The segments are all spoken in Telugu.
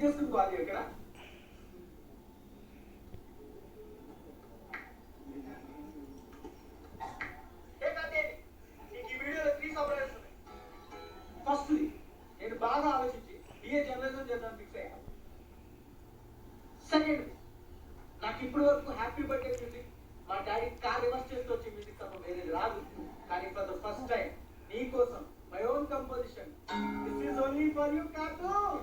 చేసుకుంది వాళ్ళు ఇక్కడ ఈ వీడియోలో 3 సబ్స్క్రైబర్స్ ఉన్నాయి. ఫస్ట్ నేను బాగా ఆలోచించి ఏ జర్నలిజం చేద్దాం ఫిక్స్ అయ్యా. సెకండ్, నాకు ఇప్పటి వరకు హ్యాపీ బర్త్డే మ్యూజిక్ మా డాడీ కార్ రివర్స్ చేస్తూ వచ్చే మ్యూజిక్ తప్ప వేరే రాదు. కానీ ఫర్ ద ఫస్ట్ టైం నీ కోసం my own composition. This is only for you cartoon.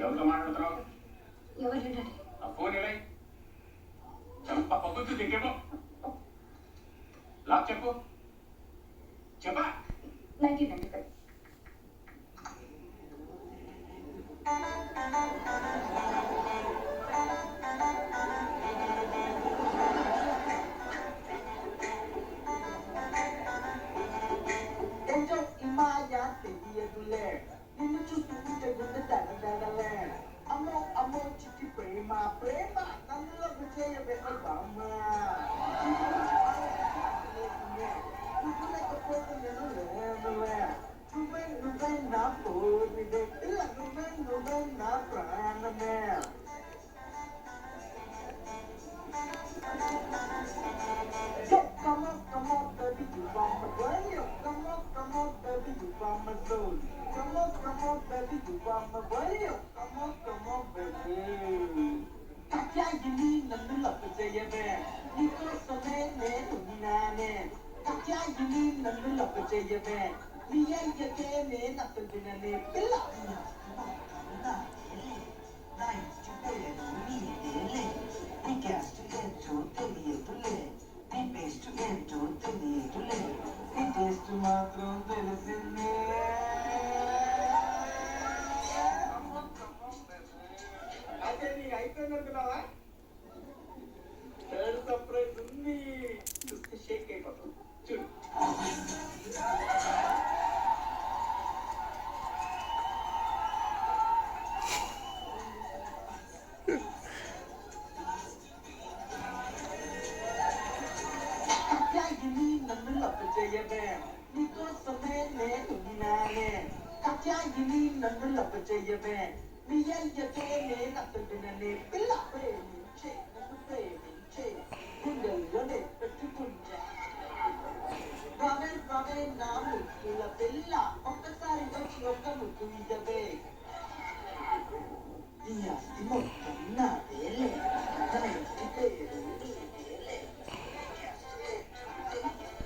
ఎవరితో మాట్లాడుతున్నావు? ఎవరు ఆ ఫోన్ ఎలా చెప్ప పక్కకు దిగేమో లాక్ చెప్పు చెప్పా. 1995. కొంచెం ఇమాయా తెలియదులే, నిన్ను చూస్తుంటే గుండె తడదడలే. అమ్మో అమ్మో చిట్టి ప్రేమ ప్రేమ నన్ను చేయవే బామ్మ. లేకపోతే నేను లేనులే, నువ్వే నా పూర్ణిదే, నువ్వే నా ప్రాణమే. Come on, baby, you want my girl. Come on, baby, you want my soul. Come on, baby, you want my girl. Come on, baby. Katyayini nannu love cheyave, nikosame nenu nane. Katyayini nannu love cheyave, niyayate ne nattadinane pilla. Nice to be niyele, nigas to get to teliyadule. నీ బెస్ట్ ఏంటో తెలియదులే, నీ టేస్ట్ మాత్రం తెలిసిందే. అయితే నీకు అయిపోయింది అనుకున్నావా? థర్డ్ సర్ప్రైజ్ ఉంది, చూస్తే షేక్ అయిపోతుంది. చూడు. నన్ను లవ్ చేయవే, నీకోసమే నేను నానే. కాత్యాయిని నన్ను లవ్ చేయవే, నీ అయ్యకే నేను అతడిననే. పిల్ల ప్రేమించే, నన్ను ప్రేమించే, గుండెల్లోనే పెట్టుకుంటా. రావే నా ముద్దుల పిల్ల, ఒక్కసారి వచ్చి ఒక్క ముద్దు ఇయ్యవే. ఈ ఆస్తి